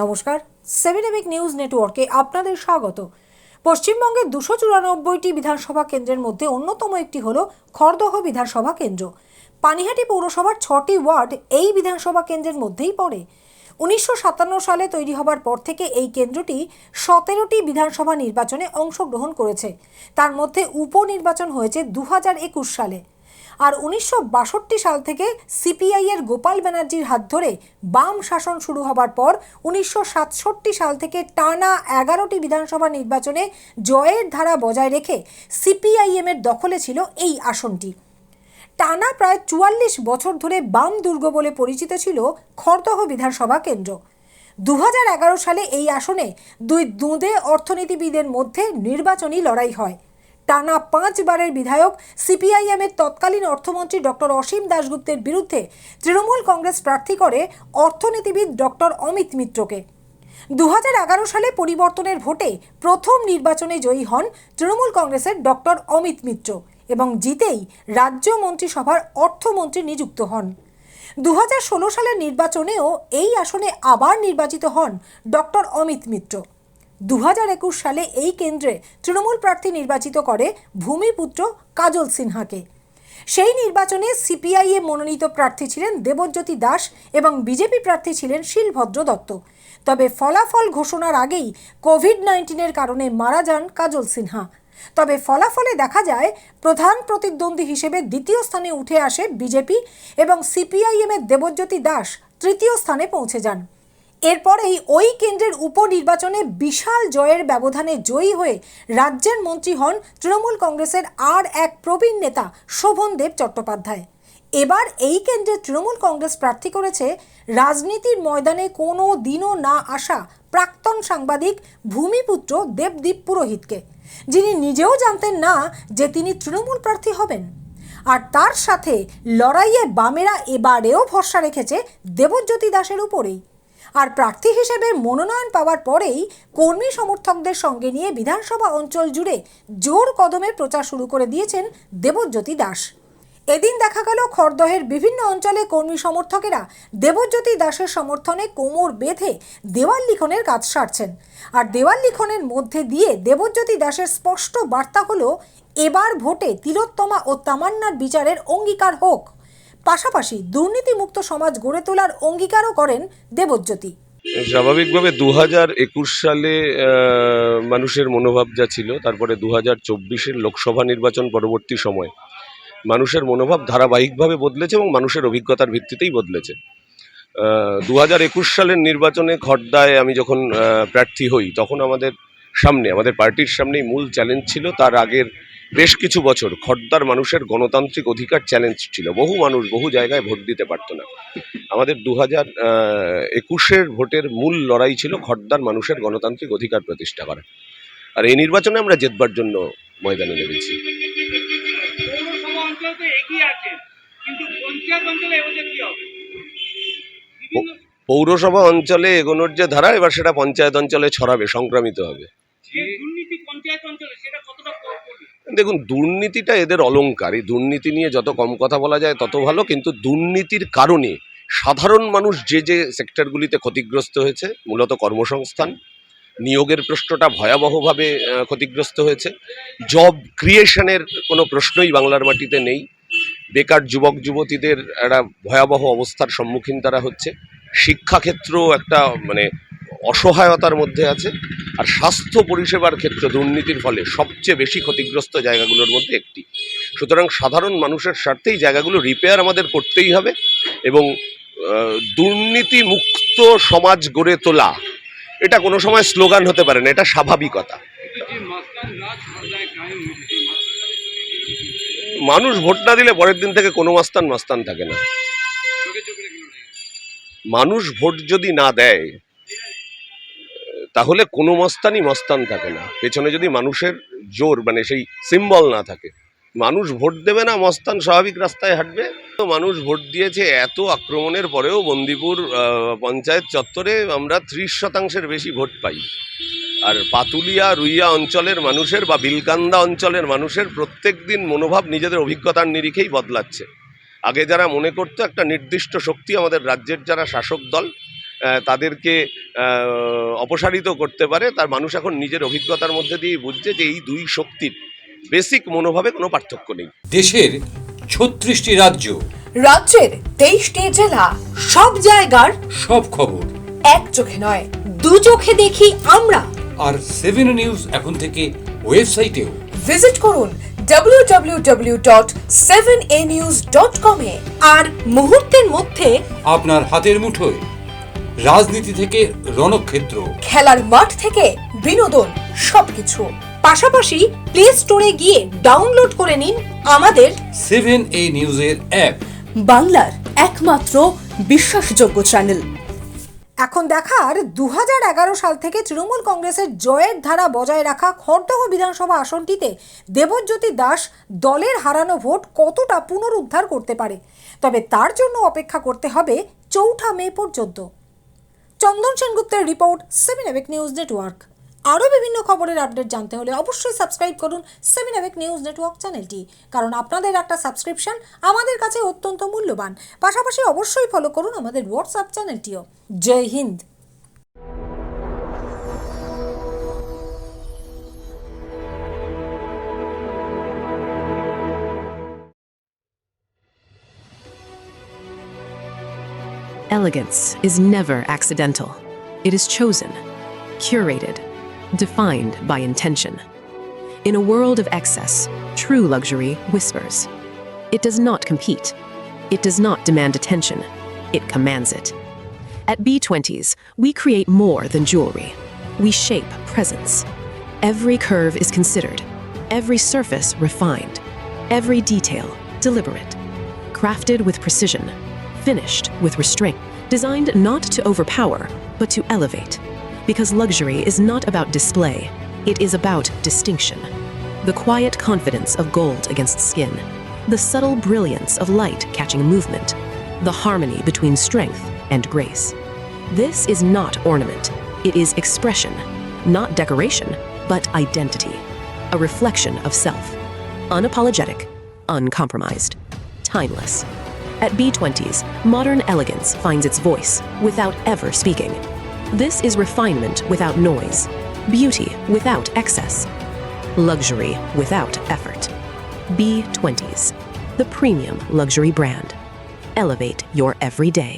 নমস্কার, 7 নিউজ নেটওয়ার্কে আপনাদের স্বাগত। পশ্চিমবঙ্গের 294টি বিধানসভা কেন্দ্রের মধ্যে অন্যতম একটি হল খড়দহ বিধানসভা কেন্দ্র। পানিহাটি পৌরসভার 6টি ওয়ার্ড এই বিধানসভা কেন্দ্রের মধ্যেই পড়ে। 1957 সালে তৈরি হবার পর থেকে এই কেন্দ্রটি 17টি বিধানসভা নির্বাচনে অংশগ্রহণ করেছে। তার মধ্যে উপনির্বাচন হয়েছে 2021 সালে। আর 1962 সাল থেকে সিপিআইয়ের গোপাল ব্যানার্জির হাত ধরে বাম শাসন শুরু হবার পর 1967 সাল থেকে টানা 11টি বিধানসভা নির্বাচনে জয়ের ধারা বজায় রেখে সিপিআইএমের দখলে ছিল এই আসনটি। টানা প্রায় 44 বছর ধরে বাম দুর্গ বলে পরিচিত ছিল খড়দহ বিধানসভা কেন্দ্র। 2011 সালে এই আসনে দুই দুঁদে অর্থনীতিবিদের মধ্যে নির্বাচনী লড়াই হয়। টানা 5 বারের বিধায়ক সিপিআইএমের তৎকালীন অর্থমন্ত্রী ডক্টর অসীম দাশগুপ্তের বিরুদ্ধে তৃণমূল কংগ্রেস প্রার্থী করে অর্থনীতিবিদ ডক্টর অমিত মিত্রকে। 2011 সালে পরিবর্তনের ভোটে প্রথম নির্বাচনে জয়ী হন তৃণমূল কংগ্রেসের ডক্টর অমিত মিত্র এবং জিতেই রাজ্য মন্ত্রিসভার অর্থমন্ত্রী নিযুক্ত হন। 2016 সালের নির্বাচনেও এই আসনে আবার নির্বাচিত হন ডক্টর অমিত মিত্র। 2021 সালে এই কেন্দ্রে তৃণমূল প্রার্থী নির্বাচিত করে ভূমিপুত্র কাজল সিনহাকে। সেই নির্বাচনে সিপিআইএম মনোনীত প্রার্থী ছিলেন দেবজ্যোতি দাস এবং বিজেপি প্রার্থী ছিলেন শিলভদ্র দত্ত। তবে ফলাফল ঘোষণার আগেই কোভিড-19-এর কারণে মারা যান কাজল সিনহা। তবে ফলাফলে দেখা যায় প্রধান প্রতিদ্বন্দ্বী হিসেবে দ্বিতীয় স্থানে উঠে আসে বিজেপি এবং সিপিআইএমের দেবজ্যোতি দাস তৃতীয় স্থানে পৌঁছে যান। এরপরেই ওই কেন্দ্রের উপনির্বাচনে বিশাল জয়ের ব্যবধানে জয়ী হয়ে রাজ্যের মন্ত্রী হন তৃণমূল কংগ্রেসের আর এক প্রবীণ নেতা শোভনদেব চট্টোপাধ্যায়। এবার এই কেন্দ্রে তৃণমূল কংগ্রেস প্রার্থী করেছে রাজনীতির ময়দানে কোনো দিনও না আসা প্রাক্তন সাংবাদিক ভূমিপুত্র দেবদীপ পুরোহিতকে, যিনি নিজেও জানতেন না যে তিনি তৃণমূল প্রার্থী হবেন। আর তার সাথে লড়াইয়ে বামেরা এবারেও ভরসা রেখেছে দেবজ্যোতি দাসের উপরেই। আর প্রার্থী হিসেবে মনোনয়ন পাওয়ার পরেই কর্মী সমর্থকদের সঙ্গে নিয়ে বিধানসভা অঞ্চল জুড়ে জোর কদমে প্রচার শুরু করে দিয়েছেন দেবজ্যোতি দাস। এদিন দেখা গেল খড়দহের বিভিন্ন অঞ্চলে কর্মী সমর্থকেরা দেবজ্যোতি দাসের সমর্থনে কোমর বেঁধে দেওয়াল লিখনের কাজ সারছেন। আর দেওয়াল লিখনের মধ্যে দিয়ে দেবজ্যোতি দাসের স্পষ্ট বার্তা হলো এবার ভোটে তিলোত্তমা ও তামান্নার বিচারের অঙ্গীকার হোক। পাশাপাশি দুর্নীতিমুক্ত সমাজ গড়ে তোলার অঙ্গীকারও করেন দেবজ্যোতি। স্বাভাবিকভাবে 2021 সালে মানুষের মনোভাব যা ছিল, তারপরে 2024-এর লোকসভা নির্বাচন পরবর্তী সময় মানুষের মনোভাব ধারাবাহিকভাবে বদলেছে এবং মানুষের অভিজ্ঞতার ভিত্তিতেই বদলেছে। 2021 সালের নির্বাচনে খড়দায় আমি যখন প্রার্থী হই তখন আমাদের পার্টির সামনেই মূল চ্যালেঞ্জ ছিল তার আগের বেশ কিছু বছর খড়দার মানুষের গণতান্ত্রিক অধিকার চ্যালেঞ্জ ছিল। বহু মানুষ বহু জায়গায় ভোট দিতে পারত না। আমাদের 2021-এর ভোটের মূল লড়াই ছিল খড়দার মানুষের গণতান্ত্রিক অধিকার প্রতিষ্ঠা করা। আর এই নির্বাচনে আমরা জেতবার জন্য ময়দানে নেমেছি। পৌরসভা অঞ্চলে এগোনোর যে ধারা, এবার সেটা পঞ্চায়েত অঞ্চলে ছড়াবে, সংক্রামিত হবে। দেখুন, দুর্নীতিটা এদের অলংকার। এই দুর্নীতি নিয়ে যত কম কথা বলা যায় তত ভালো, কিন্তু দুর্নীতির কারণে সাধারণ মানুষ যে যে সেক্টরগুলিতে ক্ষতিগ্রস্ত হয়েছে, মূলত কর্মসংস্থান, নিয়োগের প্রশ্নটা ভয়াবহভাবে ক্ষতিগ্রস্ত হয়েছে। জব ক্রিয়েশনের কোনো প্রশ্নই বাংলার মাটিতে নেই। বেকার যুবক যুবতীদের একটা ভয়াবহ অবস্থার সম্মুখীন তারা হচ্ছে। শিক্ষাক্ষেত্র একটা অসহায়তার মধ্যে আছে। আর স্বাস্থ্য পরিষেবার ক্ষেত্রে দুর্নীতির ফলে সবচেয়ে বেশি ক্ষতিগ্রস্ত জায়গাগুলোর মধ্যে একটি। সুতরাং সাধারণ মানুষের স্বার্থে এই জায়গাগুলো রিপেয়ার আমাদের করতেই হবে এবং দুর্নীতি মুক্ত সমাজ গড়ে তোলা এটা কোনো সময় স্লোগান হতে পারে না, এটা স্বাভাবিকতা। মানুষ ভোট না দিলে পরের দিন থেকে কোনো মাস্তান থাকে না। মানুষ ভোট যদি না দেয় তাহলে কোনো মস্তান থাকে না। পেছনে যদি মানুষের জোর সেই সিম্বল না থাকে, মানুষ ভোট দেবে না, মস্তান স্বাভাবিক রাস্তায় হাঁটবে। তো মানুষ ভোট দিয়েছে। এত আক্রমণের পরেও বন্দিপুর পঞ্চায়েত চত্বরে আমরা 30% বেশি ভোট পাই। আর পাতুলিয়া রুইয়া অঞ্চলের মানুষের বা বিলকান্দা অঞ্চলের মানুষের প্রত্যেক দিন মনোভাব নিজেদের অভিজ্ঞতার নিরিখেই বদলাচ্ছে। আগে যারা মনে করতো একটা নির্দিষ্ট শক্তি, আমাদের রাজ্যের যারা শাসক দল, তাদেরকে অপসারিত করতে পারে, তার মানুষ এখন নিজের অভিজ্ঞতার মধ্যে দিয়ে বুঝছে যে এই দুই শক্তির বেসিক মনোভাবে কোনো পার্থক্য নেই। দেশের 36টি রাজ্য, রাজ্যের 23টি জেলা, সব জায়গার সব খবর এক চোখে নয়, দু চোখে দেখি আমরা। আর 7 নিউজ এখন থেকে ওয়েবসাইটেও। ভিজিট করুন www.7anews.com এ। আর মুহূর্তের মধ্যে আপনার হাতের মুঠোয় রাজনীতি থেকে রণক্ষেত্র, খেলার মাঠ থেকে বিনোদন, সবকিছু। পাশাপাশি প্লে স্টোরে গিয়ে ডাউনলোড করে নিন আমাদের 7A নিউজের অ্যাপ। বাংলার একমাত্র বিশ্বাসযোগ্য চ্যানেল। এখন দেখার 2011 সাল থেকে তৃণমূল কংগ্রেসের জয়ের ধারা বজায় রাখা খড়দহ বিধানসভা আসনটিতে দেবজ্যোতি দাস দলের হারানো ভোট কতটা পুনরুদ্ধার করতে পারে। তবে তার জন্য অপেক্ষা করতে হবে 4 মে পর্যন্ত। চন্দন সেনগুপ্তের রিপোর্ট, 7 এবেক নিউজ নেটওয়ার্ক। আরও বিভিন্ন খবরের আপডেট জানতে হলে অবশ্যই সাবস্ক্রাইব করুন 7 এবেক নিউজ নেটওয়ার্ক চ্যানেলটি, কারণ আপনাদের একটা সাবস্ক্রিপশন আমাদের কাছে অত্যন্ত মূল্যবান। পাশাপাশি অবশ্যই ফলো করুন আমাদের হোয়াটসঅ্যাপ চ্যানেলটিও। জয় হিন্দ। Elegance is never accidental. It is chosen, curated, defined by intention. In a world of excess, true luxury whispers. It does not compete. It does not demand attention. It commands it. At B20s, we create more than jewelry. We shape presence. Every curve is considered, every surface refined, every detail deliberate, crafted with precision, finished with restraint, designed not to overpower, but to elevate. Because luxury is not about display, it is about distinction. The quiet confidence of gold against skin, the subtle brilliance of light catching movement, the harmony between strength and grace. This is not ornament, it is expression, not decoration, but identity, a reflection of self, unapologetic, uncompromised, timeless. At B20s, modern elegance finds its voice without ever speaking. This is refinement without noise, beauty without excess, luxury without effort. B20s, the premium luxury brand. Elevate your everyday.